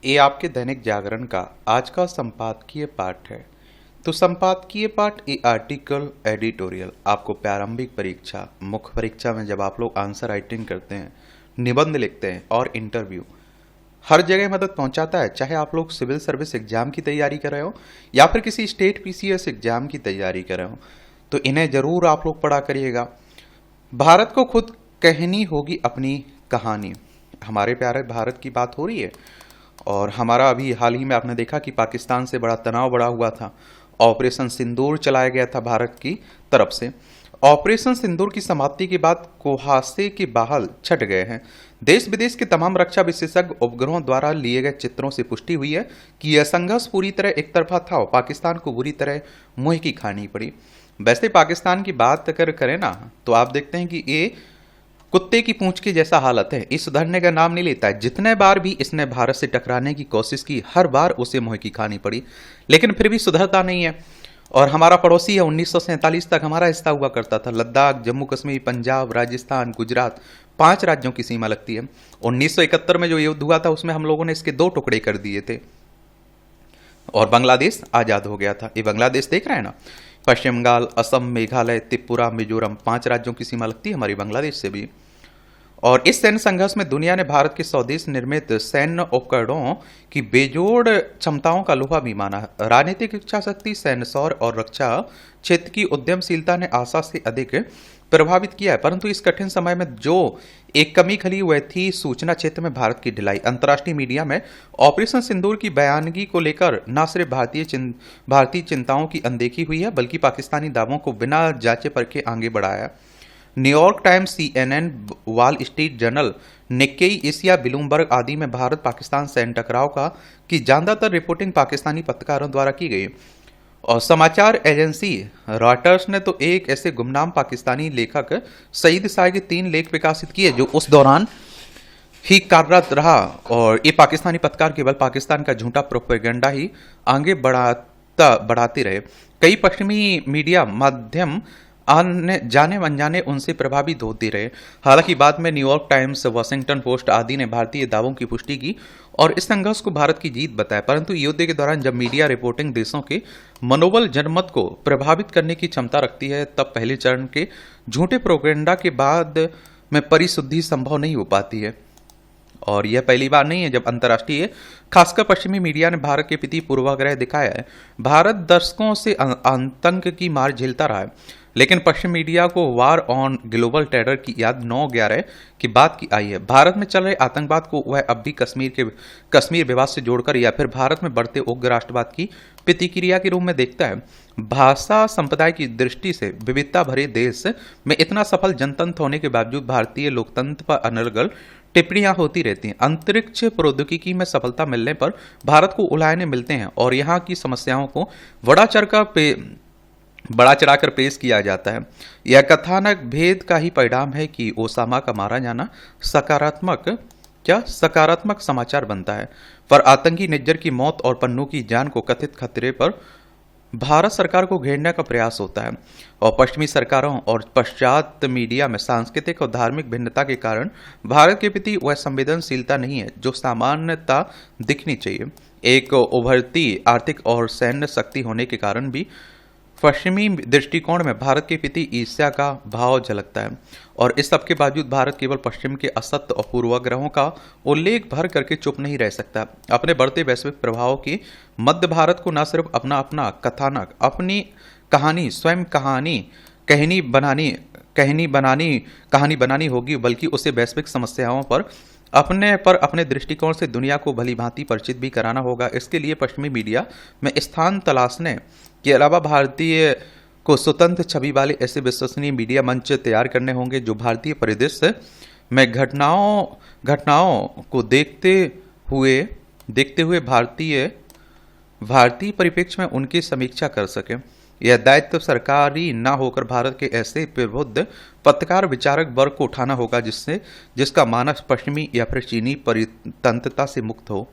ये आपके दैनिक जागरण का आज का संपादकीय पाठ है। तो संपादकीय पाठ ये आर्टिकल एडिटोरियल आपको प्रारंभिक परीक्षा, मुख्य परीक्षा में जब आप लोग आंसर राइटिंग करते हैं, निबंध लिखते हैं और इंटरव्यू, हर जगह मदद पहुंचाता है। चाहे आप लोग सिविल सर्विस एग्जाम की तैयारी कर रहे हो या फिर किसी स्टेट पीसीएस एग्जाम की तैयारी कर रहे हो, तो इन्हें जरूर आप लोग पढ़ा करिएगा। भारत को खुद कहनी होगी अपनी कहानी। हमारे प्यारे भारत की बात हो रही है और हमारा अभी हाल ही में आपने देखा कि पाकिस्तान से बड़ा तनाव बढ़ा हुआ था। ऑपरेशन सिंदूर चलाया गया था भारत की तरफ से। ऑपरेशन सिंदूर की समाप्ति के बाद कुहासे के बादल छट गए हैं। देश विदेश के तमाम रक्षा विशेषज्ञ उपग्रहों द्वारा लिए गए चित्रों से पुष्टि हुई है कि यह संघर्ष पूरी तरह एक तरफा था और पाकिस्तान को बुरी तरह मुंह की खानी पड़ी। वैसे पाकिस्तान की बात अगर करें ना, तो आप देखते हैं कि ये कुत्ते की पूंछ की जैसा हालत है। इस सुधरने का नाम नहीं लेता है। जितने बार भी इसने भारत से टकराने की कोशिश की, हर बार उसे मुंह की खानी पड़ी, लेकिन फिर भी सुधरता नहीं है। और हमारा पड़ोसी है, 1947 तक हमारा हिस्सा हुआ करता था। लद्दाख, जम्मू कश्मीर, पंजाब, राजस्थान, गुजरात, 5 राज्यों की सीमा लगती है। 1971 में जो युद्ध हुआ था उसमें हम लोगों ने इसके 2 टुकड़े कर दिए थे और बांग्लादेश आजाद हो गया था। ये बांग्लादेश देख रहे हैं ना, पश्चिम बंगाल, असम, मेघालय, त्रिपुरा, मिजोरम, 5 राज्यों की सीमा लगती है हमारी बांग्लादेश से भी। और इस सैन्य संघर्ष में दुनिया ने भारत के स्वदेश निर्मित सैन्य उपकरणों की बेजोड़ क्षमताओं का लोहा भी माना। राजनीतिक इच्छा शक्ति, सैन्य शौर्य और रक्षा क्षेत्र की उद्यमशीलता ने आशा से अधिक प्रभावित किया है। परंतु इस कठिन समय में जो एक कमी खली वह थी सूचना क्षेत्र में भारत की ढिलाई। अंतर्राष्ट्रीय मीडिया में ऑपरेशन सिंदूर की बयानगी को लेकर न सिर्फ भारतीय चिंताओं की अनदेखी हुई है, बल्कि पाकिस्तानी दावों को बिना जांचे परखे आगे बढ़ाया। New York times, CNN, wall street journal, Nikkei Asia, Bloomberg आदि में भारत पाकिस्तान सैन्य टकराव का की ज्यादातर रिपोर्टिंग पाकिस्तानी पत्रकारों द्वारा की गई। और समाचार एजेंसी रॉयटर्स ने तो एक ऐसे गुमनाम पाकिस्तानी लेखक सईद शाह के 3 लेख प्रकाशित किए जो उस दौरान ही कार्यरत रहा। और ये पाकिस्तानी पत्रकार केवल पाकिस्तान का झूठा प्रोपेगेंडा ही आगे बढ़ाते रहे। कई पश्चिमी मीडिया माध्यम आने जाने अनजाने उनसे प्रभावित होते रहे। हालांकि बाद में न्यूयॉर्क टाइम्स, वॉशिंगटन पोस्ट आदि ने भारतीय दावों की पुष्टि की और इस संघर्ष को भारत की जीत बताया। परंतु युद्ध के दौरान जब मीडिया रिपोर्टिंग देशों के मनोबल, जनमत को प्रभावित करने की क्षमता रखती है, तब पहले चरण के झूठे प्रोपेगेंडा के बाद में परिशुद्धि संभव नहीं हो पाती है। और यह पहली बार नहीं है जब अंतर्राष्ट्रीय, खासकर पश्चिमी मीडिया ने भारत के प्रति पूर्वाग्रह दिखाया है। भारत दशकों से आतंक की मार झेलता रहा है, लेकिन पश्चिम मीडिया को वार ऑन ग्लोबल टेरर की याद 9/11 की बात की आई है। भारत में चल रहे आतंकवाद को वह अब भी कश्मीर विवाद से जोड़कर या फिर भारत में बढ़ते उग्र राष्ट्रवाद की प्रतिक्रिया के रूप में देखता है। भाषा संप्रदाय की दृष्टि से विविधता भरे देश में इतना सफल जनतंत्र होने के बावजूद भारतीय लोकतंत्र पर अनर्गल टिप्पणियां होती रहती हैं। अंतरिक्ष प्रौद्योगिकी में सफलता मिलने पर भारत को उलाहने मिलते हैं और यहाँ की समस्याओं को बड़ा चढ़ाकर पेश किया जाता है। यह कथानक भेद का ही परिणाम है कि ओसामा का मारा जाना सकारात्मक समाचार बनता है, पर आतंकी निज्जर की मौत और पन्नू की जान को कथित खतरे पर भारत सरकार को घेरने का प्रयास होता है। और पश्चिमी सरकारों और पश्चात मीडिया में सांस्कृतिक और धार्मिक भिन्नता के कारण भारत के प्रति वह संवेदनशीलता नहीं है जो सामान्यता दिखनी चाहिए। एक उभरती आर्थिक और सैन्य शक्ति होने के कारण भी पश्चिमी दृष्टिकोण में भारत के प्रति ईर्ष्या का भाव झलकता है। और इस सब के बावजूद भारत केवल पश्चिम के असत्य और पूर्वाग्रहों का उल्लेख भर करके चुप नहीं रह सकता। अपने बढ़ते वैश्विक प्रभाव के मध्य भारत को न सिर्फ अपना अपना कथानक, अपनी कहानी स्वयं कहानी बनानी होगी, बल्कि उसे वैश्विक समस्याओं पर अपने दृष्टिकोण से दुनिया को भली भांति परिचित भी कराना होगा। इसके लिए पश्चिमी मीडिया में स्थान तलाशने के अलावा भारतीय को स्वतंत्र छवि वाले ऐसे विश्वसनीय मीडिया मंच तैयार करने होंगे जो भारतीय परिदृश्य में घटनाओं को देखते हुए भारतीय परिप्रेक्ष्य में उनकी समीक्षा कर सके। यह दायित्व सरकारी न होकर भारत के ऐसे प्रबुद्ध पत्रकार विचारक वर्ग को उठाना होगा जिसका मानस पश्चिमी या फिर चीनी परितंत्रता से मुक्त हो।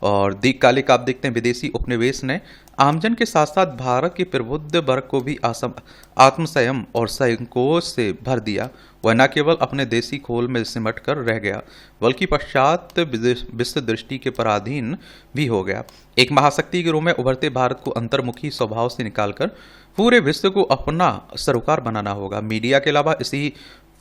और दीर्घकालिक आप देखते हैं विदेशी उपनिवेश ने आमजन के साथ साथ भारत के प्रबुद्ध वर्ग को भी आत्मसंयम और संकोच से भर दिया। वह न केवल अपने देसी खोल में सिमट कर रह गया बल्कि पश्चात विश्व दृष्टि के पराधीन भी हो गया। एक महाशक्ति के रूप में उभरते भारत को अंतर्मुखी स्वभाव से निकालकर पूरे विश्व को अपना सरोकार बनाना होगा। मीडिया के अलावा इसी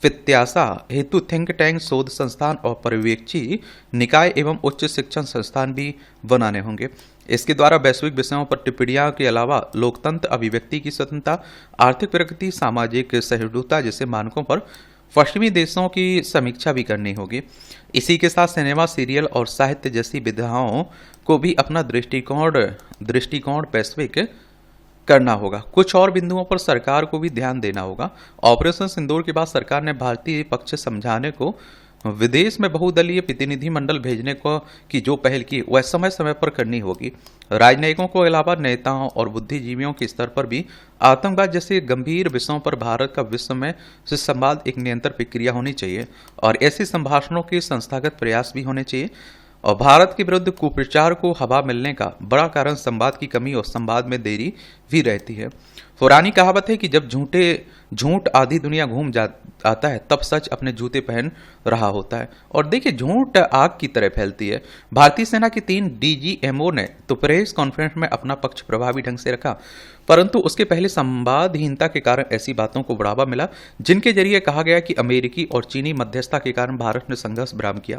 प्रत्याशा हेतु थिंक टैंक, शोध संस्थान और पर्यवेक्षी निकाय एवं उच्च शिक्षण संस्थान भी बनाने होंगे। इसके द्वारा वैश्विक विषयों पर टिप्पणियों के अलावा लोकतंत्र, अभिव्यक्ति की स्वतंत्रता, आर्थिक प्रगति, सामाजिक सहिष्णुता जैसे मानकों पर पश्चिमी देशों की समीक्षा भी करनी होगी। इसी के साथ सिनेमा, सीरियल और साहित्य जैसी विधाओं को भी अपना दृष्टिकोण वैश्विक करना होगा। कुछ और बिंदुओं पर सरकार को भी ध्यान देना होगा। ऑपरेशन सिंदूर के बाद सरकार ने भारतीय पक्ष समझाने को विदेश में बहुदलीय प्रतिनिधि मंडल भेजने को की जो पहल की वह समय समय पर करनी होगी। राजनयिकों को अलावा नेताओं और बुद्धिजीवियों के स्तर पर भी आतंकवाद जैसे गंभीर विषयों पर भारत का विश्व में से संवाद एक निरंतर प्रक्रिया होनी चाहिए और ऐसे संभाषणों के संस्थागत प्रयास भी होने चाहिए। और भारत के विरुद्ध कुप्रचार को हवा मिलने का बड़ा कारण संवाद की कमी और संवाद में देरी भी रहती है। पुरानी कहावत है कि जब झूठ आधी दुनिया घूम आता है तब सच अपने जूते पहन रहा होता है। और देखिए झूठ आग की तरह फैलती है। भारतीय सेना के 3 DGMO ने तो प्रेस कॉन्फ्रेंस में अपना पक्ष प्रभावी ढंग से रखा, परंतु उसके पहले संवादहीनता के कारण ऐसी बातों को बढ़ावा मिला जिनके जरिए कहा गया कि अमेरिकी और चीनी मध्यस्थता के कारण भारत ने संघर्ष विराम किया।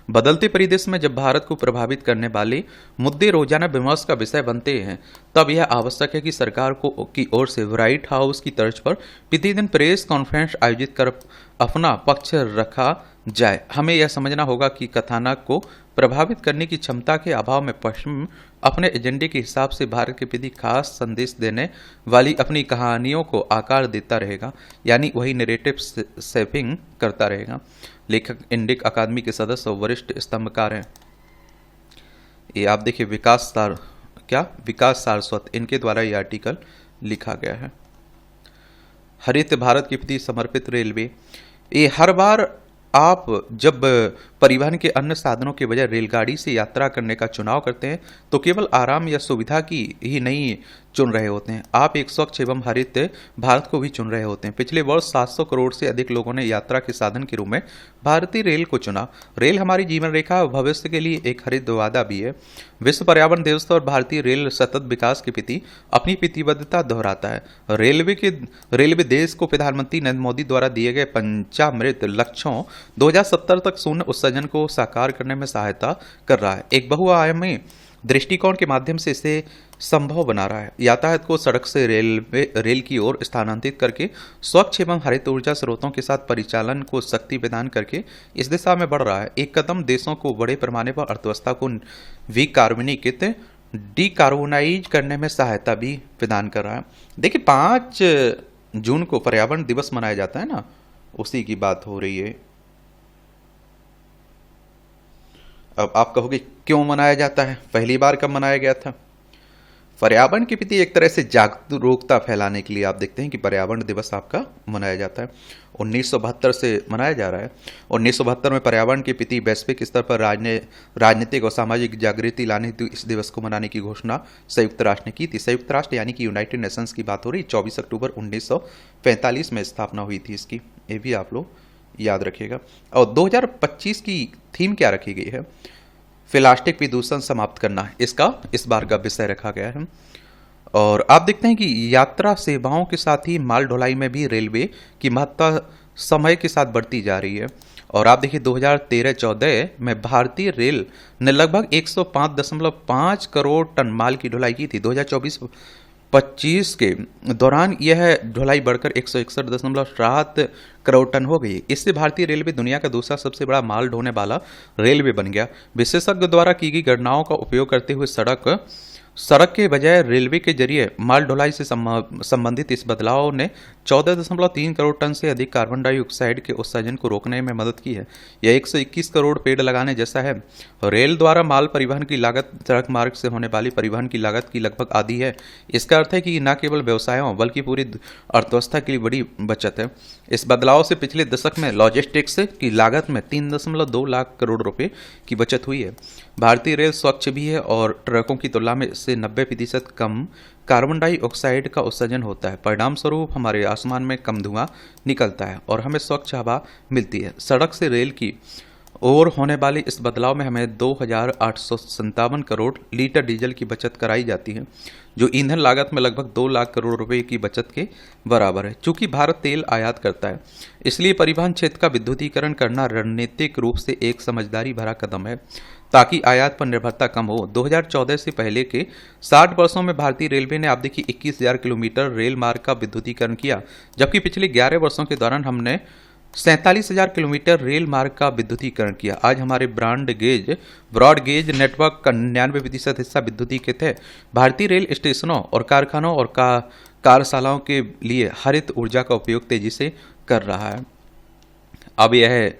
बदलते परिदृश्य में जब भारत को प्रभावित करने वाले मुद्दे रोजाना विमर्श का विषय बनते हैं तब यह आवश्यक है कि सरकार की ओर से व्हाइट हाउस की तर्ज पर प्रतिदिन प्रेस कॉन्फ्रेंस आयोजित कर अपना पक्ष रखा जाए। हमें यह समझना होगा कि कथानक को प्रभावित करने की क्षमता के अभाव में पश्चिम अपने एजेंडे के हिसाब से भारत के प्रति खास संदेश देने वाली अपनी कहानियों को आकार देता रहेगा, यानी वही नैरेटिव शेपिंग करता रहेगा। लेखक इंडिक अकादमी के सदस्य और वरिष्ठ स्तंभकार हैं। ये आप देखिए विकास सारस्वत, इनके द्वारा ये आर्टिकल लिखा गया है। हरित भारत के प्रति समर्पित रेलवे। ये हर बार आप जब परिवहन के अन्य साधनों के बजाय रेलगाड़ी से यात्रा करने का चुनाव करते हैं तो केवल आराम या सुविधा की ही नहीं चुन रहे होते हैं, आप एक स्वच्छ एवं हरित भारत को भी चुन रहे होते हैं। पिछले वर्ष 700 करोड़ से अधिक लोगों ने यात्रा के साधन के रूप में भारतीय रेल को चुना। रेल हमारी जीवन रेखा और भविष्य के लिए एक हरित वादा भी है। विश्व पर्यावरण दिवस और भारतीय रेल सतत विकास के प्रति अपनी प्रतिबद्धता दोहराता है। रेलवे देश को प्रधानमंत्री नरेंद्र मोदी द्वारा दिए गए पंचामृत लक्ष्यों 2070 तक शून्य उत्सर्जन को साकार करने में सहायता कर रहा है। एक बहुआयामी दृष्टिकोण के माध्यम से इसे संभव बना रहा है। यातायात को सड़क से रेल की ओर स्थानांतरित करके स्वच्छ एवं हरित ऊर्जा स्रोतों के साथ परिचालन को शक्ति प्रदान करके इस दिशा में बढ़ रहा है। एक कदम देशों को बड़े पैमाने पर अर्थव्यवस्था को डीकार्बोनाइज करने में सहायता भी प्रदान कर रहा है। देखिए 5 जून को पर्यावरण दिवस मनाया जाता है ना, उसी की बात हो रही है। अब आप कहोगे क्यों मनाया जाता है, पहली बार कब मनाया गया था? पर्यावरण के प्रति एक तरह से जागरूकता फैलाने के लिए आप देखते हैं कि पर्यावरण दिवस आपका मनाया जाता है। 1972 से मनाया जा रहा है। 1972 में पर्यावरण के प्रति वैश्विक स्तर पर राजनीतिक और सामाजिक जागृति लाने हेतु इस दिवस को मनाने की घोषणा संयुक्त राष्ट्र ने की थी। संयुक्त राष्ट्र यानी कि यूनाइटेड नेशंस की बात हो रही। 24 अक्टूबर 1945 में स्थापना हुई थी इसकी, ये भी आप लोग याद रखिएगा। और 2025 की थीम क्या रखी गई है? प्लास्टिक प्रदूषण समाप्त करना, इसका इस बार का विषय रखा गया है। और आप देखते हैं कि यात्रा सेवाओं के साथ ही माल ढुलाई में भी रेलवे की महत्ता समय के साथ बढ़ती जा रही है। और आप देखिए 2013-14 में भारतीय रेल ने लगभग 105.5 करोड़ टन माल की ढुलाई की थी। 2024-25 के दौरान यह ढुलाई बढ़कर 161.7 करोड़ टन हो गई। इससे भारतीय रेलवे दुनिया का दूसरा सबसे बड़ा माल ढोने वाला रेलवे बन गया। विशेषज्ञ द्वारा की गई गणनाओं का उपयोग करते हुए सड़क के बजाय रेलवे के जरिए माल ढुलाई से संबंधित इस बदलाव ने 14.3 करोड़ टन से अधिक कार्बन डाइऑक्साइड के उत्सर्जन को रोकने में मदद की है। यह 121 करोड़ पेड़ लगाने जैसा है। रेल द्वारा माल परिवहन की लागत सड़क मार्ग से होने वाली परिवहन की लागत की लगभग आधी है। इसका अर्थ है कि न केवल व्यवसायों बल्कि पूरी अर्थव्यवस्था के लिए बड़ी बचत है। इस बदलाव से पिछले दशक में लॉजिस्टिक्स की लागत में 3.2 लाख करोड़ रुपए की बचत हुई है। भारतीय रेल स्वच्छ भी है और ट्रकों की तुलना में इससे 90% कम कार्बन डाइऑक्साइड का उत्सर्जन होता है। परिणाम स्वरूप हमारे आसमान में कम धुआं निकलता है और हमें स्वच्छ हवा मिलती है। सड़क से रेल की ओर होने वाले इस बदलाव में हमें 2,857 करोड़ लीटर डीजल की बचत कराई जाती है, जो ईंधन लागत में लगभग 2 लाख करोड़ रुपए की बचत के बराबर है। चूंकि भारत तेल आयात करता है, इसलिए परिवहन क्षेत्र का विद्युतीकरण करना रणनीतिक रूप से एक समझदारी भरा कदम है, ताकि आयात पर निर्भरता कम हो। 2014 से पहले के 60 वर्षों में भारतीय रेलवे ने आप देखिए 21,000 किलोमीटर रेल मार्ग का विद्युतीकरण किया, जबकि पिछले 11 वर्षों के दौरान हमने 47,000 किलोमीटर रेल मार्ग का विद्युतीकरण किया। आज हमारे ब्रॉड गेज नेटवर्क का 99% हिस्सा विद्युतीकृत है। भारतीय रेल स्टेशनों और कारखानों और कार्यशालाओं के लिए हरित ऊर्जा का उपयोग तेजी से कर रहा है। अब यह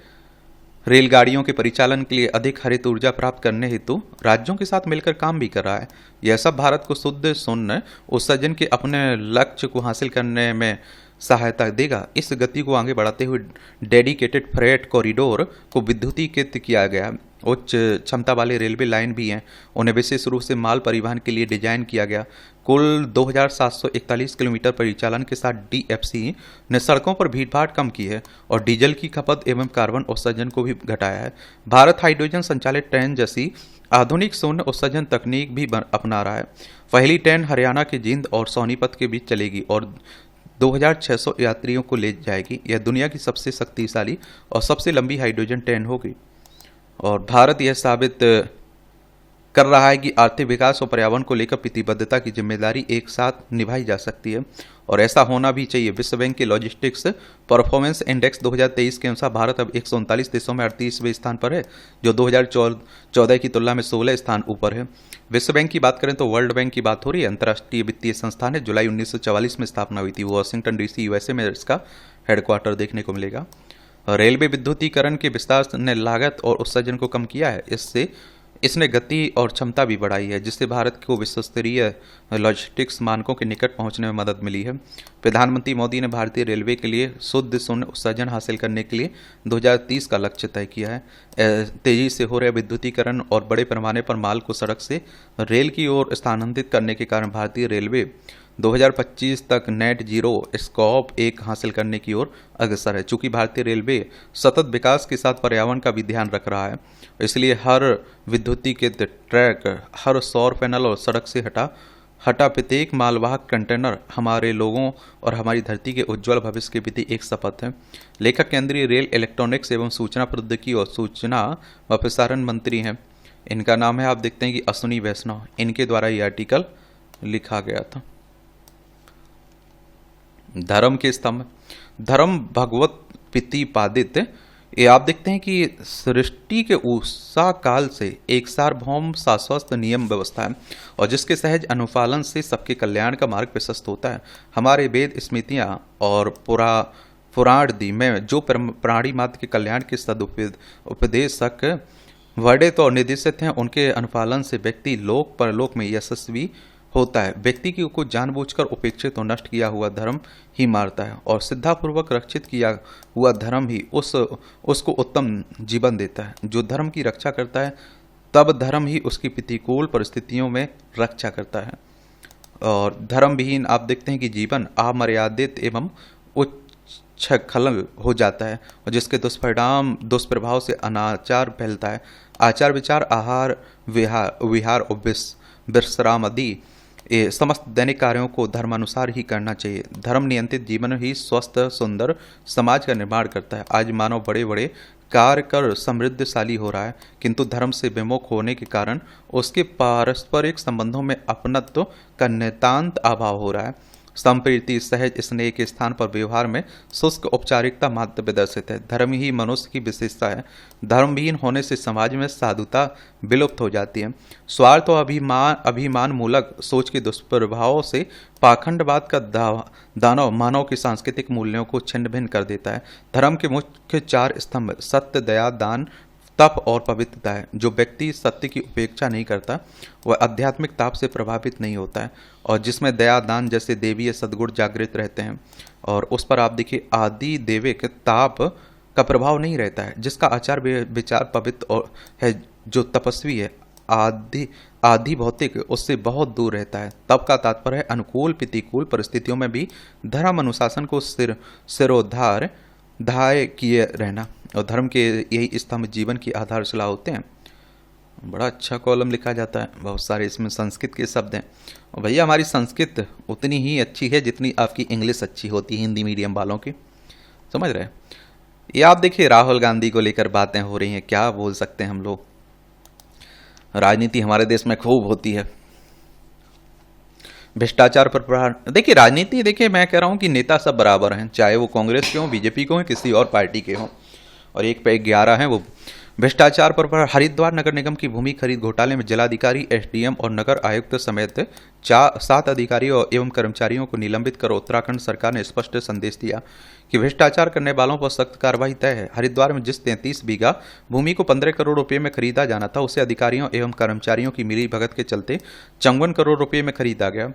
रेलगाड़ियों के परिचालन के लिए अधिक हरित ऊर्जा प्राप्त करने हेतु राज्यों के साथ मिलकर काम भी कर रहा है। यह सब भारत को शुद्ध शून्य उत्सर्जन के अपने लक्ष्य को हासिल करने में सहायता देगा। इस गति को आगे बढ़ाते हुए डेडिकेटेड फ्रेट कॉरिडोर को विद्युतीकृत किया गया। उच्च क्षमता वाले रेलवे लाइन भी हैं, उन्हें विशेष रूप से माल परिवहन के लिए डिजाइन किया गया। कुल 2,741 किलोमीटर परिचालन के साथ डीएफसी ने सड़कों पर भीड़भाड़ कम की है और डीजल की खपत एवं कार्बन उत्सर्जन को भी घटाया है। भारत हाइड्रोजन संचालित ट्रेन जैसी आधुनिक शून्य उत्सर्जन तकनीक भी अपना रहा है। पहली ट्रेन हरियाणा के जींद और सोनीपत के बीच चलेगी और 2,600 यात्रियों को ले जाएगी। यह दुनिया की सबसे शक्तिशाली और सबसे लंबी हाइड्रोजन ट्रेन होगी और भारत यह साबित कर रहा है कि आर्थिक विकास और पर्यावरण को लेकर प्रतिबद्धता की जिम्मेदारी एक साथ निभाई जा सकती है और ऐसा होना भी चाहिए। विश्व बैंक के लॉजिस्टिक्स परफॉर्मेंस इंडेक्स 2023 के अनुसार भारत अब 139 देशों में 38वें स्थान पर है, जो 2014 की तुलना में 16 स्थान ऊपर है। विश्व बैंक की बात करें तो वर्ल्ड बैंक की बात हो रही है। अंतर्राष्ट्रीय वित्तीय संस्थान है, जुलाई 1944 में स्थापना हुई थी। वॉशिंगटन डीसी यूएसए में इसका हेडक्वार्टर देखने को मिलेगा। रेलवे विद्युतीकरण के विस्तार ने लागत और उत्सर्जन को कम किया है। इसने गति और क्षमता भी बढ़ाई है, जिससे भारत को विश्वस्तरीय लॉजिस्टिक्स मानकों के निकट पहुंचने में मदद मिली है। प्रधानमंत्री मोदी ने भारतीय रेलवे के लिए शुद्ध शून्य उत्सर्जन हासिल करने के लिए 2030 का लक्ष्य तय किया है। तेजी से हो रहे विद्युतीकरण और बड़े पैमाने पर माल को सड़क से रेल की ओर स्थानांतरित करने के कारण भारतीय रेलवे 2025 तक नेट जीरो स्कोप 1 हासिल करने की ओर अग्रसर है। चूंकि भारतीय रेलवे सतत विकास के साथ पर्यावरण का भी ध्यान रख रहा है, इसलिए हर विद्युतीकृत ट्रैक, हर सौर पैनल और सड़क से हटा प्रत्येक मालवाहक कंटेनर हमारे लोगों और हमारी धरती के उज्जवल भविष्य के प्रति एक शपथ है। लेखक केंद्रीय रेल इलेक्ट्रॉनिक्स एवं सूचना प्रौद्योगिकी और सूचना व प्रसारण मंत्री हैं। इनका नाम है, आप देखते हैं कि अश्विनी वैष्णव। इनके द्वारा ये आर्टिकल लिखा गया था। धर्म के स्तंभ, धर्म भगवत प्रतिपादित। ये आप देखते हैं कि सृष्टि के उषा काल से एक सार्वभौम शाश्वत नियम व्यवस्था है और जिसके सहज अनुपालन से सबके कल्याण का मार्ग प्रशस्त होता है। हमारे वेद, स्मृतियां और पुराणादि में जो प्राणी मात्र के कल्याण के सदुपदेशक वर्णित और निर्देशित हैं, उनके अनुपालन से व्यक्ति लोक परलोक में यशस्वी होता है। व्यक्ति को जानबूझकर उपेक्षित और नष्ट किया हुआ धर्म ही मारता है और श्रद्धापूर्वक रक्षित किया हुआ धर्म ही उसको उत्तम जीवन देता है। जो धर्म की रक्षा करता है, तब धर्म ही उसकी प्रतिकूल परिस्थितियों में रक्षा करता है। और धर्म विहीन आप देखते हैं कि जीवन अमर्यादित एवं उच्छृंखल हो जाता है और जिसके दुष्प्रभाव से अनाचार फैलता है। आचार विचार, आहार विहार और विश्राम आदि समस्त दैनिक कार्यों को धर्मानुसार ही करना चाहिए। धर्म नियंत्रित जीवन ही स्वस्थ सुंदर समाज का निर्माण करता है। आज मानव बड़े बड़े कार्य कर समृद्धशाली हो रहा है, किंतु धर्म से विमुख होने के कारण उसके पारस्परिक संबंधों में अपनत्व का नितांत अभाव हो रहा है। संप्रीति, सहज स्नेह के स्थान पर व्यवहार में शुष्क औपचारिकता मात्र प्रदर्शित है। धर्म ही मनुष्य की विशेषता है। धर्मविहीन होने से समाज में साधुता विलुप्त हो जाती है। स्वार्थ और अभिमान मूलक सोच के दुष्प्रभावों से पाखंडवाद का दानव मानव के सांस्कृतिक मूल्यों को छिन्न भिन्न कर देता है। धर्म के मुख्य 4 स्तंभ सत्य, दया, दान, तप और पवित्रता है। जो व्यक्ति सत्य की उपेक्षा नहीं करता, वह आध्यात्मिक ताप से प्रभावित नहीं होता है और जिसमें दया, दान जैसे देवीय सद्गुण जागृत रहते हैं और उस पर आप देखिए आदि देविक ताप का प्रभाव नहीं रहता है। जिसका आचार विचार पवित्र और है, जो तपस्वी है, आदि आदि भौतिक उससे बहुत दूर रहता है। तब का तात्पर्य है अनुकूल प्रतिकूल परिस्थितियों में भी धर्म अनुशासन को सिरोधार धाय किए रहना, और धर्म के यही स्तंभ जीवन की आधारशिला होते हैं। बड़ा अच्छा कॉलम लिखा जाता है, बहुत सारे इसमें संस्कृत के शब्द हैं। और भैया हमारी संस्कृत उतनी ही अच्छी है जितनी आपकी इंग्लिश अच्छी होती है हिंदी मीडियम वालों की, समझ रहे हैं। ये आप देखिए राहुल गांधी को लेकर बातें हो रही हैं, क्या बोल सकते हैं हम लोग। राजनीति हमारे देश में खूब होती है, भ्रष्टाचार पर प्रहार। देखिए राजनीति, देखिए मैं कह रहा हूं कि नेता सब बराबर हैं, चाहे वो कांग्रेस के हों, बीजेपी के हों, किसी और पार्टी के हों, और एक पे 11 हैं वो। भ्रष्टाचार पर प्रहार। हरिद्वार नगर निगम की भूमि खरीद घोटाले में जिलाधिकारी, एसडीएम और नगर आयुक्त समेत 7 अधिकारियों एवं कर्मचारियों को निलंबित कर उत्तराखंड सरकार ने स्पष्ट संदेश दिया कि भ्रष्टाचार करने वालों पर सख्त कार्रवाई तय है। हरिद्वार में जिस 33 बीघा भूमि को 15 करोड़ रुपए में खरीदा जाना था, उसे अधिकारियों एवं कर्मचारियों की मिली भगत के चलते 54 करोड़ रुपए में खरीदा गया।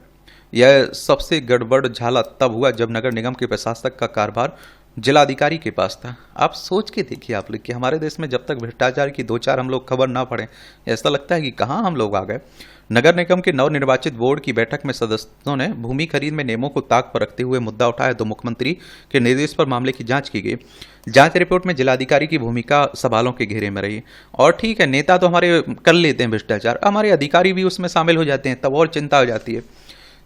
यह सबसे गड़बड़ झाला तब हुआ जब नगर निगम के प्रशासक का कार्यभार जिलाधिकारी के पास था। आप सोच के देखिए आप लोग कि हमारे देश में जब तक भ्रष्टाचार की 2-4 हम लोग खबर ना पड़े, ऐसा लगता है कि कहाँ हम लोग आ गए। नगर निगम के नवनिर्वाचित बोर्ड की बैठक में सदस्यों ने भूमि खरीद में नियमों को ताक पर रखते हुए मुद्दा उठाया, तो मुख्यमंत्री के निर्देश पर मामले की जांच की गई। जांच रिपोर्ट में जिलाधिकारी की भूमिका सवालों के घेरे में रही। और ठीक है, नेता तो हमारे कर लेते हैं भ्रष्टाचार, हमारे अधिकारी भी उसमें शामिल हो जाते हैं, तब और चिंता हो जाती है।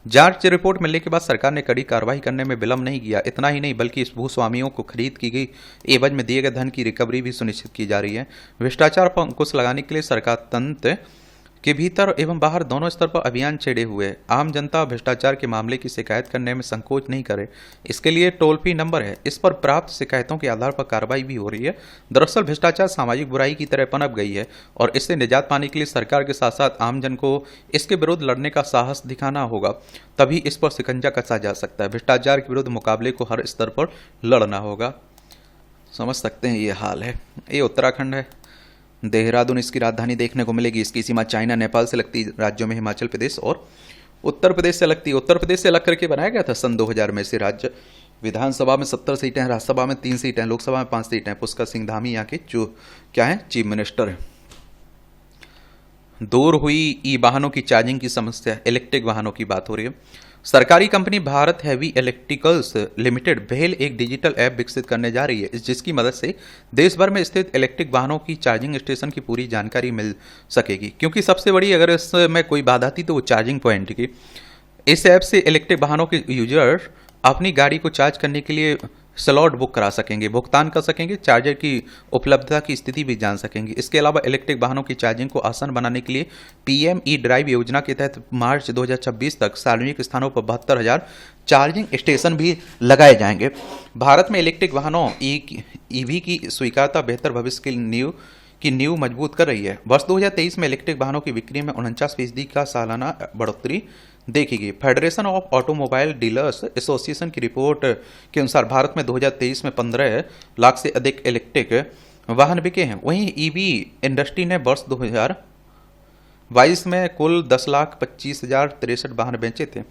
जांच रिपोर्ट मिलने के बाद सरकार ने कड़ी कार्रवाई करने में विलंब नहीं किया। इतना ही नहीं बल्कि इस भूस्वामियों को खरीद की गई एवज में दिए गए धन की रिकवरी भी सुनिश्चित की जा रही है। भ्रष्टाचार पर अंकुश लगाने के लिए सरकार तंत्र के भीतर एवं बाहर दोनों स्तर पर अभियान छेड़े हुए है। आम जनता भ्रष्टाचार के मामले की शिकायत करने में संकोच नहीं करे, इसके लिए टोल फ्री नंबर है, इस पर प्राप्त शिकायतों के आधार पर कार्रवाई भी हो रही है। दरअसल भ्रष्टाचार सामाजिक बुराई की तरह पनप गई है और इससे निजात पाने के लिए सरकार के साथ साथ आम जन को इसके विरुद्ध लड़ने का साहस दिखाना होगा, तभी इस पर शिकंजा कसा जा सकता है। भ्रष्टाचार के विरुद्ध मुकाबले को हर स्तर पर लड़ना होगा। समझ सकते हैं ये हाल है। ये उत्तराखंड है, देहरादून इसकी राजधानी देखने को मिलेगी। इसकी सीमा चाइना नेपाल से लगती राज्यों में हिमाचल प्रदेश और उत्तर प्रदेश से लगती है। उत्तर प्रदेश से अलग करके बनाया गया था सन 2000 में। से राज्य विधानसभा में 70 सीटें हैं, राज्यसभा में 3 सीटें हैं, लोकसभा में 5 सीटें हैं। पुष्कर सिंह धामी यहाँ के क्या है, चीफ मिनिस्टर है। दूर हुई ई वाहनों की चार्जिंग की समस्या, इलेक्ट्रिक वाहनों की बात हो रही है। सरकारी company Bharat heavy electricals limited भेल एक डिजिटल ऐप विकसित करने जा रही है, जिसकी मदद से देश भर में स्थित इलेक्ट्रिक वाहनों की चार्जिंग स्टेशन की पूरी जानकारी मिल सकेगी। क्योंकि सबसे बड़ी अगर इसमें कोई बाधा थी तो वो चार्जिंग पॉइंट की। इस ऐप से इलेक्ट्रिक वाहनों के यूजर अपनी गाड़ी को चार्ज करने के लिए स्लॉट बुक करा सकेंगे, भुगतान कर सकेंगे, चार्जर की उपलब्धता की स्थिति भी जान सकेंगे। इसके अलावा इलेक्ट्रिक वाहनों की चार्जिंग को आसान बनाने के लिए पीएम ई ड्राइव योजना के तहत मार्च 2026 तक सार्वजनिक स्थानों पर 72,000 चार्जिंग स्टेशन भी लगाए जाएंगे। भारत में इलेक्ट्रिक वाहनों ईवी की स्वीकारता बेहतर भविष्य की नींव मजबूत कर रही है। वर्ष 2023 में इलेक्ट्रिक वाहनों की बिक्री में 49% का सालाना बढ़ोतरी देखी गई। Federation of automobile dealers association की रिपोर्ट के अनुसार भारत में 2023 में 15 लाख से अधिक इलेक्ट्रिक वाहन बिके हैं। वहीं ईवी इंडस्ट्री ने वर्ष 2022 में कुल 10,25,063 वाहन बेचे थे।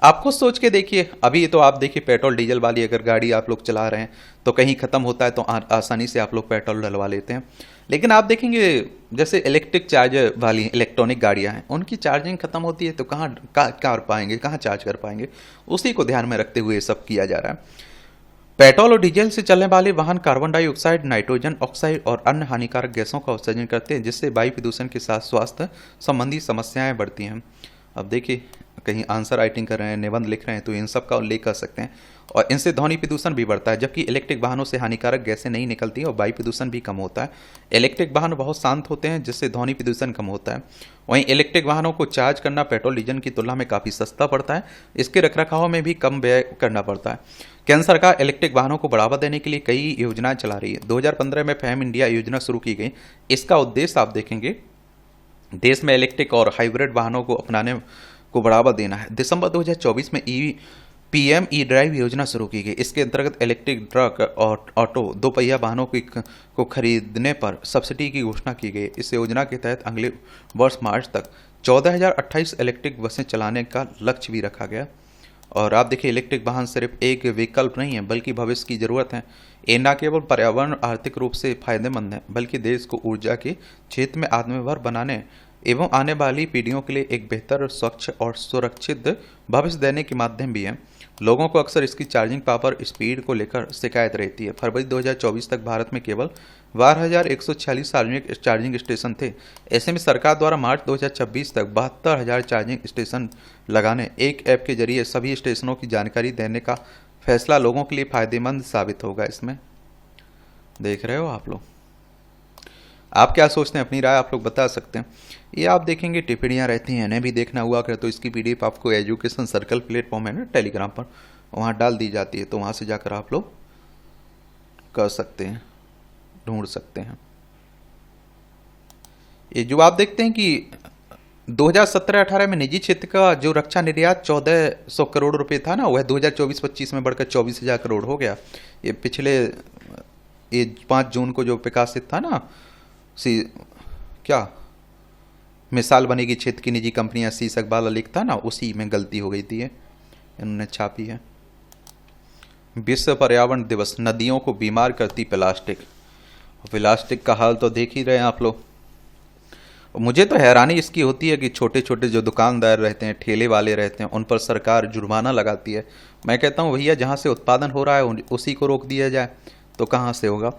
आपको सोच के देखिए, अभी तो आप देखिए पेट्रोल डीजल वाली अगर गाड़ी आप लोग चला रहे हैं तो कहीं खत्म होता है तो आसानी से आप लोग पेट्रोल डलवा लेते हैं। लेकिन आप देखेंगे जैसे इलेक्ट्रिक चार्जर वाली इलेक्ट्रॉनिक गाड़ियां हैं, उनकी चार्जिंग खत्म होती है तो कहाँ कर पाएंगे, कहाँ चार्ज कर पाएंगे। उसी को ध्यान में रखते हुए सब किया जा रहा है। पेट्रोल और डीजल से चलने वाले वाहन कार्बन डाइऑक्साइड, नाइट्रोजन ऑक्साइड और अन्य हानिकारक गैसों का उत्सर्जन करते हैं, जिससे वायु प्रदूषण के साथ स्वास्थ्य संबंधी समस्याएं बढ़ती हैं। अब देखिए कहीं आंसर राइटिंग कर रहे हैं, निबंध लिख रहे हैं तो इन सब का उल्लेख कर सकते हैं। और इनसे ध्वनि प्रदूषण भी बढ़ता है, जबकि इलेक्ट्रिक वाहनों से हानिकारक गैसें नहीं निकलती और वायु प्रदूषण भी कम होता है। इलेक्ट्रिक वाहन बहुत शांत होते हैं, जिससे ध्वनि प्रदूषण कम होता है। वहीं इलेक्ट्रिक वाहनों को चार्ज करना पेट्रोल डीजल की तुलना में काफ़ी सस्ता पड़ता है। इसके रखरखाव में भी कम व्यय करना पड़ता है। केंद्र सरकार इलेक्ट्रिक वाहनों को बढ़ावा देने के लिए कई योजनाएं चला रही है। 2015 में फैम इंडिया योजना शुरू की गई। इसका उद्देश्य आप देखेंगे देश में इलेक्ट्रिक और हाइब्रिड वाहनों को अपनाने को बढ़ावा देना है। दिसंबर 2024 में पीएम ई ड्राइव योजना शुरू की गई। इसके अंतर्गत इलेक्ट्रिक ट्रक और ऑटो दोपहिया वाहनों को खरीदने पर सब्सिडी की घोषणा की गई। इस योजना के तहत अगले वर्ष मार्च तक 14,028 इलेक्ट्रिक बसें चलाने का लक्ष्य भी रखा गया। और आप देखिए इलेक्ट्रिक वाहन सिर्फ एक विकल्प नहीं है, बल्कि भविष्य की जरूरत है। ये न केवल पर्यावरण आर्थिक रूप से फायदेमंद है, बल्कि देश को ऊर्जा के क्षेत्र में आत्मनिर्भर बनाने एवं आने वाली पीढ़ियों के लिए एक बेहतर, स्वच्छ और सुरक्षित भविष्य देने के माध्यम भी है। लोगों को अक्सर इसकी चार्जिंग पावर स्पीड को लेकर शिकायत रहती है। फरवरी 2024 तक भारत में केवल 12,146 सार्वजनिक चार्जिंग स्टेशन थे। ऐसे में सरकार द्वारा मार्च 2026 तक 72,000 चार्जिंग स्टेशन लगाने, एक ऐप के जरिए सभी स्टेशनों की जानकारी देने का फैसला लोगों के लिए फायदेमंद साबित होगा। इसमें देख रहे हो आप लोग, आप क्या सोचते हैं, अपनी राय आप लोग बता सकते हैं। ये आप देखेंगे टिप्पणियाँ रहती हैं, इन्हें भी देखना हुआ करे तो इसकी पीडीएफ आपको एजुकेशन सर्कल प्लेटफॉर्म है ना टेलीग्राम पर, वहाँ डाल दी जाती है, तो वहाँ से जाकर आप लोग कर सकते हैं, ढूंढ सकते हैं। ये जो आप देखते हैं कि 2017-18 में निजी क्षेत्र का जो रक्षा निर्यात 1400 करोड़ रुपए था ना, वह 2024-25 में बढ़कर 24,000 करोड़ हो गया। ये पिछले ये 5 जून को जो प्रकाशित था ना, क्या मिसाल बनेगी क्षेत्र की निजी कंपनियां शीर्षक वाला लिख था ना, उसी में गलती हो गई थी, इन्होंने छापी है। विश्व पर्यावरण दिवस, नदियों को बीमार करती प्लास्टिक। प्लास्टिक का हाल तो देख ही रहे हैं आप लोग। मुझे तो हैरानी इसकी होती है कि छोटे छोटे जो दुकानदार रहते हैं, ठेले वाले रहते हैं, उन पर सरकार जुर्माना लगाती है। मैं कहता हूँ भैया, जहाँ से उत्पादन हो रहा है उसी को रोक दिया जाए, तो कहाँ से होगा।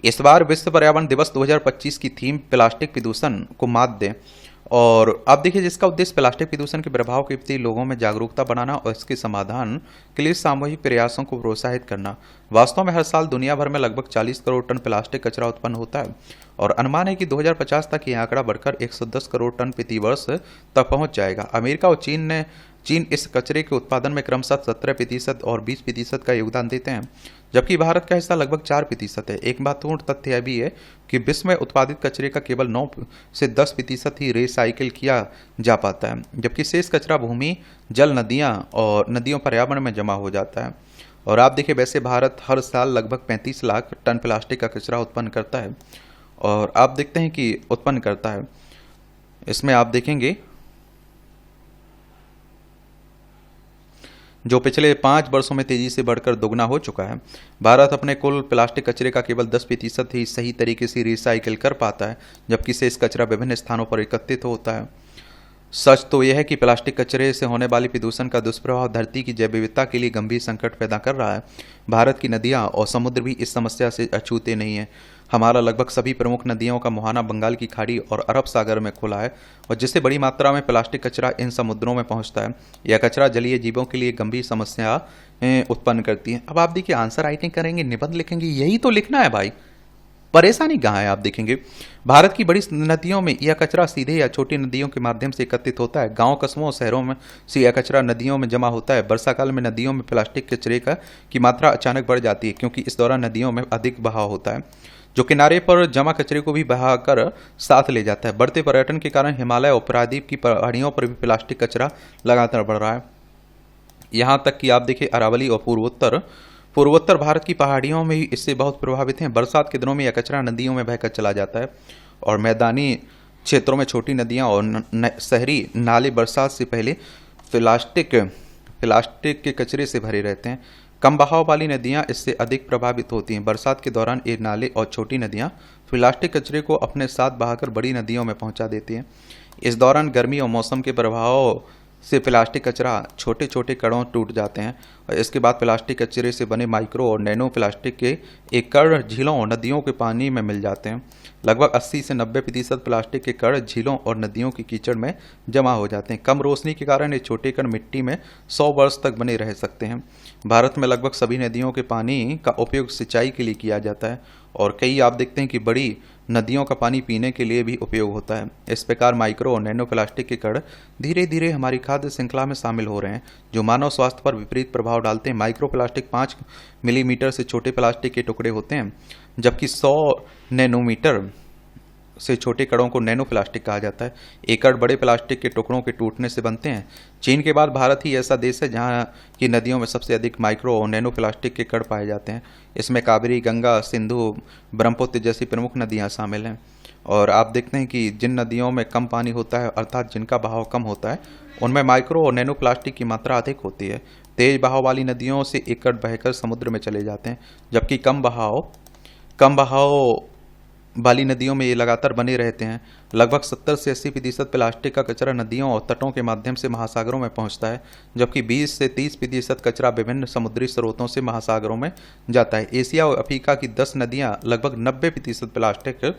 इस बार विश्व पर्यावरण दिवस 2025 की थीम प्लास्टिक प्रदूषण को मात दें, और आप देखिए जिसका उद्देश्य प्लास्टिक प्रदूषण के प्रभाव के प्रति लोगों में जागरूकता बनाना और इसके समाधान के लिए सामूहिक प्रयासों को प्रोत्साहित करना। वास्तव में हर साल दुनिया भर में लगभग 40 करोड़ टन प्लास्टिक कचरा उत्पन्न होता है, और अनुमान है कि 2050 तक यह आंकड़ा बढ़कर 110 करोड़ टन प्रति वर्ष तक पहुंच जाएगा। अमेरिका और चीन इस कचरे के उत्पादन में क्रमशः 17% और 20% का योगदान देते हैं, जबकि भारत का हिस्सा लगभग 4% है। एक महत्वपूर्ण तथ्य यह भी है कि विश्व में उत्पादित कचरे का केवल 9 से 10% ही रिसाइकिल किया जा पाता है, जबकि शेष कचरा भूमि, जल, नदियों पर्यावरण में जमा हो जाता है। और आप देखिए, वैसे भारत हर साल लगभग 35 लाख टन प्लास्टिक का कचरा उत्पन्न करता है, और आप देखते हैं कि उत्पन्न करता है। इसमें आप देखेंगे जो पिछले 5 वर्षों में तेजी से बढ़कर दोगुना हो चुका है। भारत अपने कुल प्लास्टिक कचरे का केवल 10% ही सही तरीके से रिसाइकिल कर पाता है, जबकि शेष कचरा विभिन्न स्थानों पर एकत्रित होता है। सच तो यह है कि प्लास्टिक कचरे से होने वाली प्रदूषण का दुष्प्रभाव धरती की जैव विविधता के लिए गंभीर संकट पैदा कर रहा है। भारत की नदियां और समुद्र भी इस समस्या से अछूते नहीं हैं। हमारा लगभग सभी प्रमुख नदियों का मुहाना बंगाल की खाड़ी और अरब सागर में खुला है, और जिससे बड़ी मात्रा में प्लास्टिक कचरा इन समुद्रों में पहुंचता है। यह कचरा जलीय जीवों के लिए गंभीर समस्या उत्पन्न करती है। अब आप देखिए, आंसर राइटिंग करेंगे, निबंध लिखेंगे, यही तो लिखना है भाई, परेशानी कहाँ है। आप देखेंगे भारत की बड़ी नदियों में यह कचरा सीधे या छोटी नदियों के माध्यम से एकत्रित होता है। गांव, कस्बों और शहरों में से यह कचरा नदियों में जमा होता है। वर्षा काल में नदियों में प्लास्टिक कचरे की मात्रा अचानक बढ़ जाती है, क्योंकि इस दौरान नदियों में अधिक बहाव होता है, जो किनारे पर जमा कचरे को भी बहाकर साथ ले जाता है। बढ़ते पर्यटन के कारण हिमालय और प्रायद्वीप की पहाड़ियों पर भी प्लास्टिक कचरा लगातार बढ़ रहा है। यहाँ तक कि आप देखिए, अरावली और पूर्वोत्तर भारत की पहाड़ियों में भी इससे बहुत प्रभावित हैं। बरसात के दिनों में यह कचरा नदियों में बहकर चला जाता है, और मैदानी क्षेत्रों में छोटी नदियां और शहरी नाले बरसात से पहले प्लास्टिक के कचरे से भरे रहते हैं। कम बहाव वाली नदियां इससे अधिक प्रभावित होती हैं। बरसात के दौरान ये नाले और छोटी नदियां प्लास्टिक कचरे को अपने साथ बहाकर बड़ी नदियों में पहुंचा देती हैं। इस दौरान गर्मी और मौसम के प्रभाव से प्लास्टिक कचरा छोटे छोटे कणों टूट जाते हैं, और इसके बाद प्लास्टिक कचरे से बने माइक्रो और नैनो प्लास्टिक के एक कण झीलों और नदियों के पानी में मिल जाते हैं। लगभग 80 से 90% प्लास्टिक के कण झीलों और नदियों की कीचड़ में जमा हो जाते हैं। कम रोशनी के कारण ये छोटे कण मिट्टी में 100 वर्ष तक बने रह सकते हैं। भारत में लगभग सभी नदियों के पानी का उपयोग सिंचाई के लिए किया जाता है, और कई आप देखते हैं कि बड़ी नदियों का पानी पीने के लिए भी उपयोग होता है। इस प्रकार माइक्रो और नैनो प्लास्टिक के कण धीरे धीरे हमारी खाद्य श्रृंखला में शामिल हो रहे हैं, जो मानव स्वास्थ्य पर विपरीत प्रभाव डालते हैं। माइक्रो प्लास्टिक 5 मिलीमीटर से छोटे प्लास्टिक के टुकड़े होते हैं, जबकि 100 नैनोमीटर से छोटे कणों को नैनो प्लास्टिक कहा जाता है। एक कण बड़े प्लास्टिक के टुकड़ों के टूटने से बनते हैं। चीन के बाद भारत ही ऐसा देश है जहां की नदियों में सबसे अधिक माइक्रो और नैनो प्लास्टिक के कण पाए जाते हैं। इसमें कावेरी, गंगा, सिंधु, ब्रह्मपुत्र जैसी प्रमुख नदियां शामिल हैं। और आप देखते हैं कि जिन नदियों में कम पानी होता है, अर्थात जिनका बहाव कम होता है, उनमें माइक्रो और नैनो प्लास्टिक की मात्रा अधिक होती है। तेज बहाव वाली नदियों से एक कण बहकर समुद्र में चले जाते हैं, जबकि कम बहाव वाली नदियों में ये लगातार बने रहते हैं। लगभग 70 से 80% प्लास्टिक का कचरा नदियों और तटों के माध्यम से महासागरों में पहुंचता है, जबकि 20 से 30% कचरा विभिन्न समुद्री स्रोतों से महासागरों में जाता है। एशिया और अफ्रीका की 10 नदियां लगभग 90% प्लास्टिक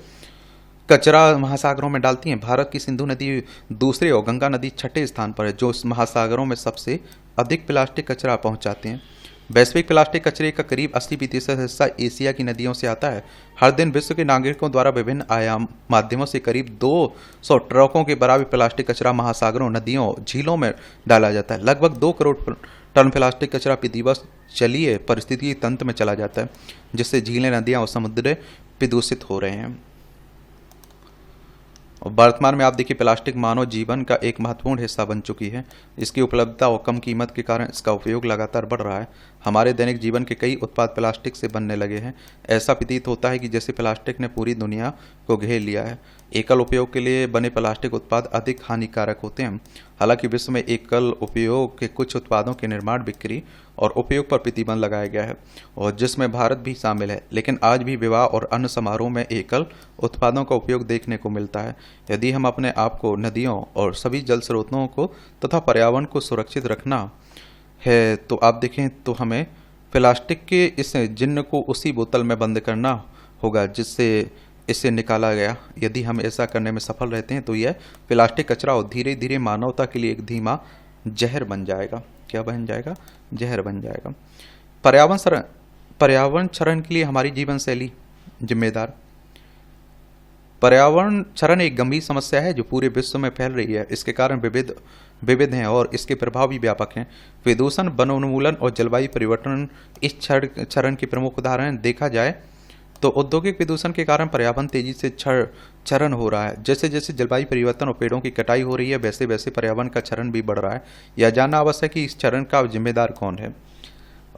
कचरा महासागरों में डालती हैं। भारत की सिंधु नदी दूसरे और गंगा नदी छठे स्थान पर है, जो महासागरों में सबसे अधिक प्लास्टिक कचरा पहुंचाते हैं। वैश्विक प्लास्टिक कचरे का करीब 80% हिस्सा एशिया की नदियों से आता है। हर दिन विश्व के नागरिकों द्वारा विभिन्न आयाम माध्यमों से करीब 200 ट्रकों के बराबर प्लास्टिक कचरा महासागरों, नदियों, झीलों में डाला जाता है। लगभग 2 करोड़ टन प्लास्टिक कचरा प्रतिवर्ष जलीय पारिस्थितिकी तंत्र में चला जाता है, जिससे झीलें, नदियां और समुद्र प्रदूषित हो रहे हैं। और वर्तमान में आप देखिए, प्लास्टिक मानव जीवन का एक महत्वपूर्ण हिस्सा बन चुकी है। इसकी उपलब्धता और कम कीमत के कारण इसका उपयोग लगातार बढ़ रहा है। हमारे दैनिक जीवन के कई उत्पाद प्लास्टिक से बनने लगे हैं। ऐसा प्रतीत होता है कि जैसे प्लास्टिक ने पूरी दुनिया को घेर लिया है। एकल उपयोग के लिए बने प्लास्टिक उत्पाद अधिक हानिकारक होते हैं। हालांकि विश्व में एकल उपयोग के कुछ उत्पादों के निर्माण, बिक्री और उपयोग पर प्रतिबंध लगाया गया है, और जिसमें भारत भी शामिल है। लेकिन आज भी विवाह और अन्य समारोह में एकल उत्पादों का उपयोग देखने को मिलता है। यदि हम अपने आप को, नदियों और सभी जल स्रोतों को तथा पर्यावरण को सुरक्षित रखना है, तो आप देखें तो हमें प्लास्टिक के इस जिन्न को उसी बोतल में बंद करना होगा जिससे इसे निकाला गया। यदि हम ऐसा करने में सफल रहते हैं तो यह प्लास्टिक कचरा और धीरे धीरे मानवता के लिए एक धीमा जहर बन जाएगा। क्या बन जाएगा? जहर बन जाएगा। पर्यावरण क्षरण के लिए हमारी जीवन शैली जिम्मेदार। पर्यावरण क्षरण एक गंभीर समस्या है जो पूरे विश्व में फैल रही है। इसके कारण विविध हैं और इसके प्रभाव भी व्यापक हैं। प्रदूषण, वनोन्मूलन और जलवायु परिवर्तन इस क्षरण के प्रमुख उदाहरण। देखा जाए तो औद्योगिक प्रदूषण के कारण पर्यावरण तेजी से क्षरण हो रहा है। जैसे जैसे जलवायु परिवर्तन और पेड़ों की कटाई हो रही है, वैसे वैसे पर्यावरण का क्षरण भी बढ़ रहा है। यह जानना आवश्यक है कि इस क्षरण का जिम्मेदार कौन है।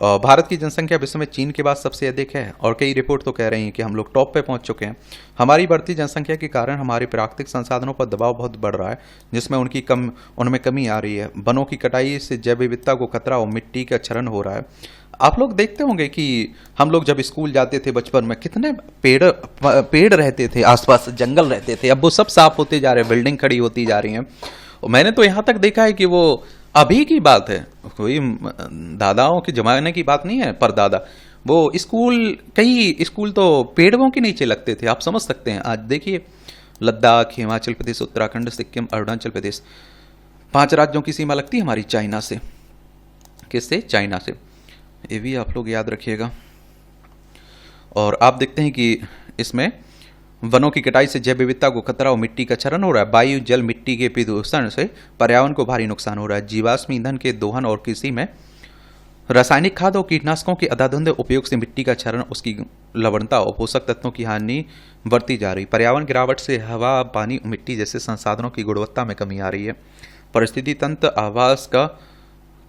भारत की जनसंख्या विश्व में चीन के बाद सबसे अधिक है, और कई रिपोर्ट तो कह रही हैं कि हम लोग टॉप पे पहुंच चुके हैं। हमारी बढ़ती जनसंख्या के कारण हमारे प्राकृतिक संसाधनों पर दबाव बहुत बढ़ रहा है, जिसमें उनमें कमी आ रही है। वनों की कटाई से जैव विविधता को खतरा और मिट्टी का क्षरण हो रहा है। आप लोग देखते होंगे कि हम लोग जब स्कूल जाते थे बचपन में, कितने पेड़ रहते थे, आसपास जंगल रहते थे। अब वो सब साफ होते जा रहे हैं, बिल्डिंग खड़ी होती जा रही हैं। और मैंने तो यहाँ तक देखा है कि वो अभी की बात है, कोई दादाओं के जमाने की बात नहीं है, परदादा, वो कई स्कूल तो पेड़ों के नीचे लगते थे। आप समझ सकते हैं। आज देखिए, लद्दाख, हिमाचल प्रदेश, उत्तराखंड, सिक्किम, अरुणाचल प्रदेश, 5 राज्यों की सीमा लगती है हमारी चाइना से। किससे? चाइना से। ये भी आप लोग याद रखिएगा। और आप देखते हैं कि इसमें वनों की कटाई से जैव विविधता को खतरा और मिट्टी का क्षरण हो रहा है। वायु, जल, मिट्टी के प्रदूषण से पर्यावरण को भारी नुकसान हो रहा है। जीवाश्म ईंधन के दोहन और कृषि में रासायनिक खाद और कीटनाशकों के अंधाधुंध उपयोग से मिट्टी का क्षरण, उसकी लवणता और पोषक तत्वों की हानि बढ़ती जा रही। पर्यावरण गिरावट से हवा, पानी, मिट्टी जैसे संसाधनों की गुणवत्ता में कमी आ रही है। परिस्थिति तंत्र आवास का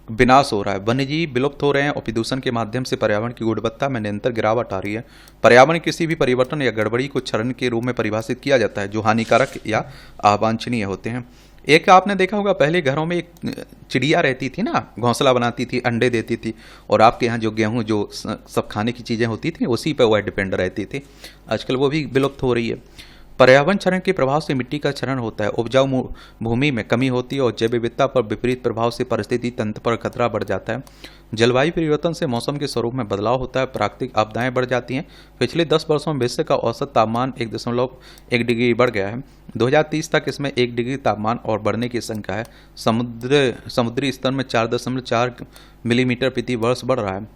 विनाश हो रहा है। वन्यजीव विलुप्त हो रहे हैं और प्रदूषण के माध्यम से पर्यावरण की गुणवत्ता में निरंतर गिरावट आ रही है। पर्यावरण किसी भी परिवर्तन या गड़बड़ी को क्षरण के रूप में परिभाषित किया जाता है, जो हानिकारक या अवांछनीय होते हैं। एक आपने देखा होगा, पहले घरों में एक चिड़िया रहती थी ना, घोंसला बनाती थी, अंडे देती थी, और आपके यहाँ जो गेहूँ, जो सब खाने की चीज़ें होती थी, उसी पर वह डिपेंड रहती थी। आजकल वो भी विलुप्त हो रही है। पर्यावरण क्षरण के प्रभाव से मिट्टी का क्षरण होता है, उपजाऊ भूमि में कमी होती है और जैव विविधता पर विपरीत प्रभाव से परिस्थिति तंत्र पर खतरा बढ़ जाता है। जलवायु परिवर्तन से मौसम के स्वरूप में बदलाव होता है, प्राकृतिक आपदाएं बढ़ जाती हैं। पिछले 10 वर्षों में विश्व का औसत तापमान 1.1 डिग्री बढ़ गया है। 2030 तक इसमें 1 डिग्री तापमान और बढ़ने की आशंका है। समुद्री स्तर में 4.4 मिलीमीटर प्रति वर्ष बढ़ रहा है।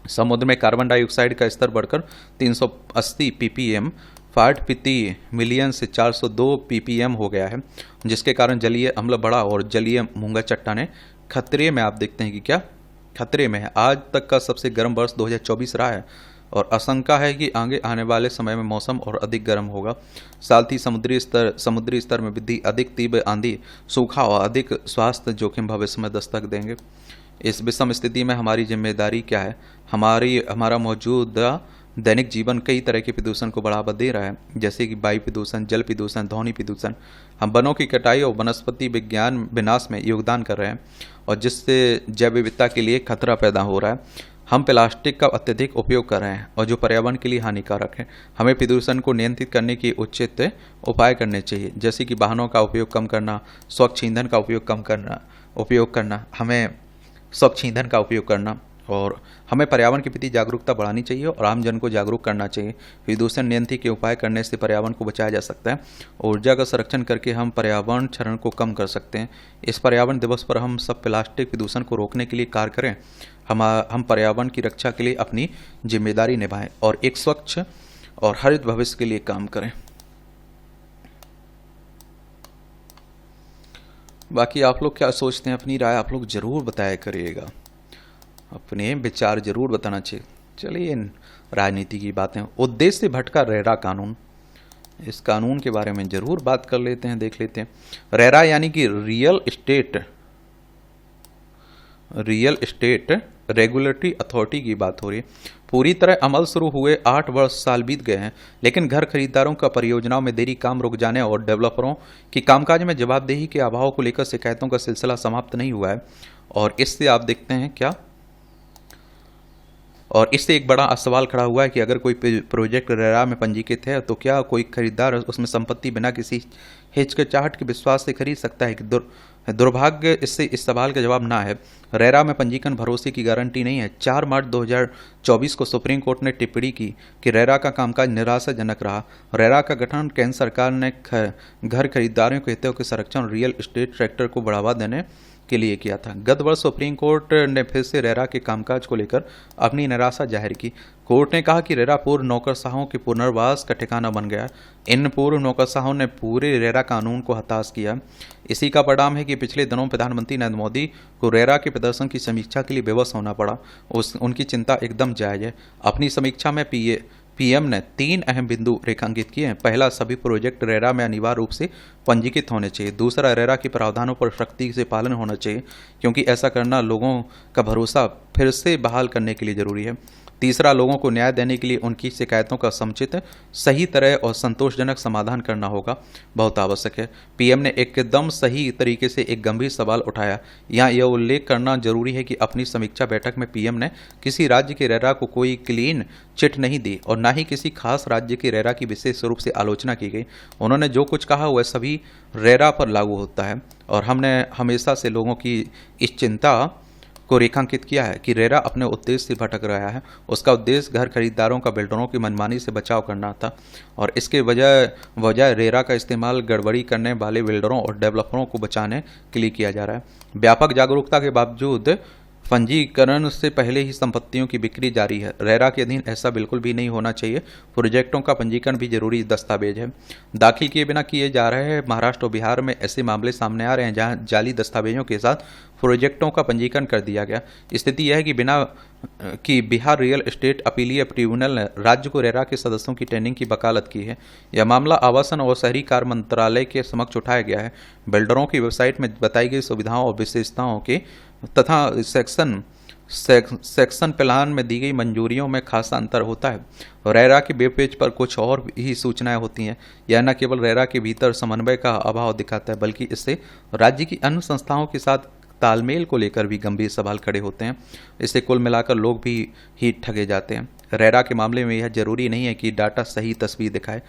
समुद्र में कार्बन डाइऑक्साइड का स्तर बढ़कर 380 ppm 60 प्रति मिलियन से 402 ppm हो गया है, जिसके कारण जलीय अम्ल बढ़ा और जलीय मूंगा चट्टानें खतरे में। आप देखते हैं कि क्या खतरे में है। आज तक का सबसे गर्म वर्ष 2024 रहा है, और आशंका है कि आगे आने वाले समय में मौसम और अधिक गर्म होगा। साथ ही समुद्री स्तर में वृद्धि, अधिक तीव्र आंधी, सूखा और अधिक स्वास्थ्य जोखिम भविष्य में दस्तक देंगे। इस विषम स्थिति में हमारी जिम्मेदारी क्या है? हमारा मौजूदा दैनिक जीवन कई तरह के प्रदूषण को बढ़ावा दे रहा है, जैसे कि वायु प्रदूषण, जल प्रदूषण, ध्वनि प्रदूषण। हम वनों की कटाई और वनस्पति विज्ञान विनाश में योगदान कर रहे हैं, और जिससे जैव विविधता के लिए खतरा पैदा हो रहा है। हम प्लास्टिक का अत्यधिक उपयोग कर रहे हैं और जो पर्यावरण के लिए हानिकारक है। हमें प्रदूषण को नियंत्रित करने की उचित उपाय करने चाहिए, जैसे कि वाहनों का उपयोग कम करना, स्वच्छ ईंधन का उपयोग करना, हमें स्वच्छ ईंधन का उपयोग करना, और हमें पर्यावरण के प्रति जागरूकता बढ़ानी चाहिए और आम जन को जागरूक करना चाहिए। प्रदूषण नियंत्रण के उपाय करने से पर्यावरण को बचाया जा सकता है। ऊर्जा का संरक्षण करके हम पर्यावरण क्षरण को कम कर सकते हैं। इस पर्यावरण दिवस पर हम सब प्लास्टिक प्रदूषण को रोकने के लिए कार्य करें। हम पर्यावरण की रक्षा के लिए अपनी जिम्मेदारी निभाएं और एक स्वच्छ और हरित भविष्य के लिए काम करें। बाकी आप लोग क्या सोचते हैं, अपनी राय आप लोग जरूर बताया करिएगा, अपने विचार जरूर बताना चाहिए। चलिए इन राजनीति की बातें, उद्देश्य से भटका रेरा कानून, इस कानून के बारे में जरूर बात कर लेते हैं, देख लेते हैं। रेरा यानी कि रियल एस्टेट रेगुलेटरी अथॉरिटी की बात हो रही है। पूरी तरह अमल शुरू हुए 8 वर्ष साल बीत गए हैं, लेकिन घर खरीदारों का परियोजनाओं में देरी, काम रुक जाने और डेवलपरों की कामकाज में जवाबदेही के अभाव को लेकर शिकायतों का सिलसिला समाप्त नहीं हुआ है। और इससे आप देखते हैं क्या, और इससे एक बड़ा सवाल खड़ा हुआ है कि अगर कोई प्रोजेक्ट रेरा में पंजीकृत है तो क्या कोई खरीदार उसमें संपत्ति बिना किसी हिचकिचाहट के विश्वास से खरीद सकता है कि दुर्भाग्य इससे इस सवाल का जवाब ना है। रेरा में पंजीकरण भरोसे की गारंटी नहीं है। 4 मार्च 2024 को सुप्रीम कोर्ट ने टिप्पणी की कि रेरा का कामकाज निराशाजनक रहा। रेरा का गठन केंद्र सरकार ने घर खरीदारों के हितों के संरक्षण और रियल एस्टेट सेक्टर को बढ़ावा देने के लिए किया था। गत वर्ष सुप्रीम कोर्ट ने फिर से रेरा के कामकाज को लेकर अपनी निराशा जाहिर की। कोर्ट ने कहा कि रेरा पूर्व नौकरशाहों के पुनर्वास का ठिकाना बन गया। इन पूर्व नौकरशाहों ने पूरे रेरा कानून को हताश किया। इसी का परिणाम है कि पिछले दिनों प्रधानमंत्री नरेंद्र मोदी को रेरा के प्रदर्शन की समीक्षा के लिए बेबस होना पड़ा। उनकी चिंता एकदम जायज है। अपनी समीक्षा में पीएम ने 3 अहम बिंदु रेखांकित किए हैं। पहला, सभी प्रोजेक्ट रेरा में अनिवार्य रूप से पंजीकृत होने चाहिए। दूसरा, रेरा के प्रावधानों पर सख्ती से पालन होना चाहिए, क्योंकि ऐसा करना लोगों का भरोसा फिर से बहाल करने के लिए जरूरी है। तीसरा, लोगों को न्याय देने के लिए उनकी शिकायतों का समुचित, सही तरह और संतोषजनक समाधान करना होगा, बहुत आवश्यक है। पीएम ने एकदम सही तरीके से एक गंभीर सवाल उठाया। यहाँ यह उल्लेख करना जरूरी है कि अपनी समीक्षा बैठक में पीएम ने किसी राज्य के रेरा को कोई क्लीन चिट नहीं दी और न ही किसी खास राज्य की रेरा की विशेष रूप से आलोचना की गई। उन्होंने जो कुछ कहा वह सभी रेरा पर लागू होता है और हमने हमेशा से लोगों की इस चिंता को रेखांकित किया है कि रेरा अपने उद्देश्य से भटक रहा है। उसका उद्देश्य घर खरीदारों का बिल्डरों की मनमानी से बचाव करना था और इसके वजह रेरा का इस्तेमाल गड़बड़ी करने वाले बिल्डरों और डेवलपरों को बचाने के लिए किया जा रहा है। व्यापक जागरूकता के बावजूद पंजीकरण से पहले ही संपत्तियों की बिक्री जारी है। रेरा के अधीन ऐसा बिल्कुल भी नहीं होना चाहिए। प्रोजेक्टों का पंजीकरण भी जरूरी दस्तावेज है। दाखिल किए बिना किए जा रहे हैं। महाराष्ट्र और बिहार में ऐसे मामले सामने आ रहे हैं जहां जाली दस्तावेजों के साथ प्रोजेक्टों का पंजीकरण कर दिया गया। स्थिति यह है कि बिहार रियल एस्टेट अपीलीय ट्रिब्यूनल ने राज्य को रेरा के सदस्यों की ट्रेनिंग की वकालत की है। यह मामला आवासन और शहरी कार्य मंत्रालय के समक्ष उठाया गया है। बिल्डरों की वेबसाइट में बताई गई सुविधाओं और विशेषताओं के तथा सेक्शन प्लान में दी गई मंजूरियों में खासा अंतर होता है। रेरा के वेब पेज पर कुछ और ही सूचनाएं होती हैं। यह न केवल रेरा के भीतर समन्वय का अभाव दिखाता है, बल्कि इससे राज्य की अन्य संस्थाओं के साथ तालमेल को लेकर भी गंभीर सवाल खड़े होते हैं। इससे कुल मिलाकर लोग भी ही ठगे जाते हैं। रेरा के मामले में यह जरूरी नहीं है कि डाटा सही तस्वीर दिखाए।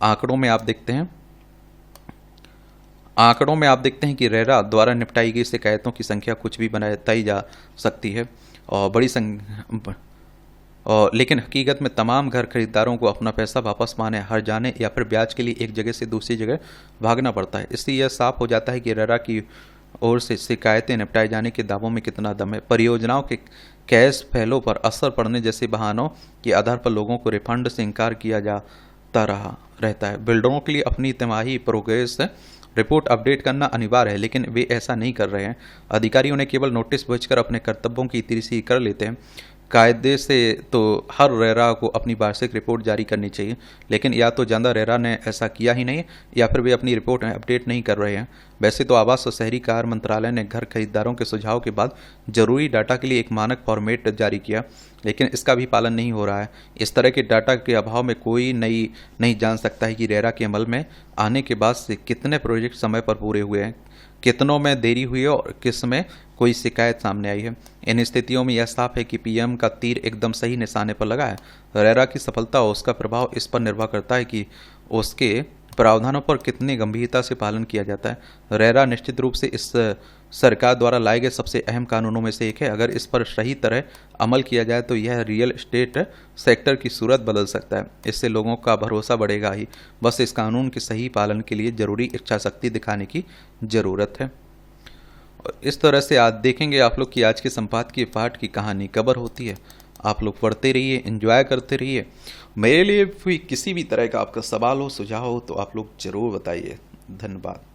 आंकड़ों में आप देखते हैं कि रेरा द्वारा निपटाई गई शिकायतों की संख्या कुछ भी बताई जा सकती है और लेकिन हकीकत में तमाम घर खरीदारों को अपना पैसा वापस पाने, हर जाने या फिर ब्याज के लिए एक जगह से दूसरी जगह भागना पड़ता है। इससे यह साफ हो जाता है कि रेरा की ओर से शिकायतें निपटाए जाने के दावों में कितना दम है। परियोजनाओं के कैश फ्लो पर असर पड़ने जैसे बहानों के आधार पर लोगों को रिफंड से इनकार किया जाता रहता है। बिल्डरों के लिए अपनी तिमाही प्रोग्रेस रिपोर्ट अपडेट करना अनिवार्य है, लेकिन वे ऐसा नहीं कर रहे हैं। अधिकारी उन्हें केवल नोटिस भेजकर अपने कर्तव्यों की तीरसी कर लेते हैं। कायदे से तो हर रेरा को अपनी वार्षिक रिपोर्ट जारी करनी चाहिए, लेकिन या तो ज्यादा रेरा ने ऐसा किया ही नहीं या फिर वे अपनी रिपोर्ट अपडेट नहीं कर रहे हैं। वैसे तो आवास और शहरी कार्य मंत्रालय ने घर खरीदारों के सुझाव के बाद जरूरी डाटा के लिए एक मानक फॉर्मेट जारी किया, लेकिन इसका भी पालन नहीं हो रहा है। इस तरह के डाटा के अभाव में कोई नहीं जान सकता है कि रेरा के अमल में आने के बाद से कितने प्रोजेक्ट समय पर पूरे हुए हैं, कितनों में देरी हुई है और किस में कोई शिकायत सामने आई है। इन स्थितियों में यह साफ है कि पीएम का तीर एकदम सही निशाने पर लगा है। रेरा की सफलता और उसका प्रभाव इस पर निर्भर करता है कि उसके प्रावधानों पर कितनी गंभीरता से पालन किया जाता है। रेरा निश्चित रूप से इस सरकार द्वारा लाए गए सबसे अहम कानूनों में से एक है। अगर इस पर सही तरह अमल किया जाए तो यह रियल एस्टेट सेक्टर की सूरत बदल सकता है। इससे लोगों का भरोसा बढ़ेगा ही, बस इस कानून के सही पालन के लिए जरूरी इच्छा शक्ति दिखाने की ज़रूरत है। और इस तरह से आज देखेंगे आप लोग कि आज के संपादकीय पाठ की कहानी कवर होती है। आप लोग पढ़ते रहिए, एंजॉय करते रहिए। मेरे लिए भी किसी भी तरह का आपका सवाल हो, सुझाव हो तो आप लोग ज़रूर बताइए। धन्यवाद।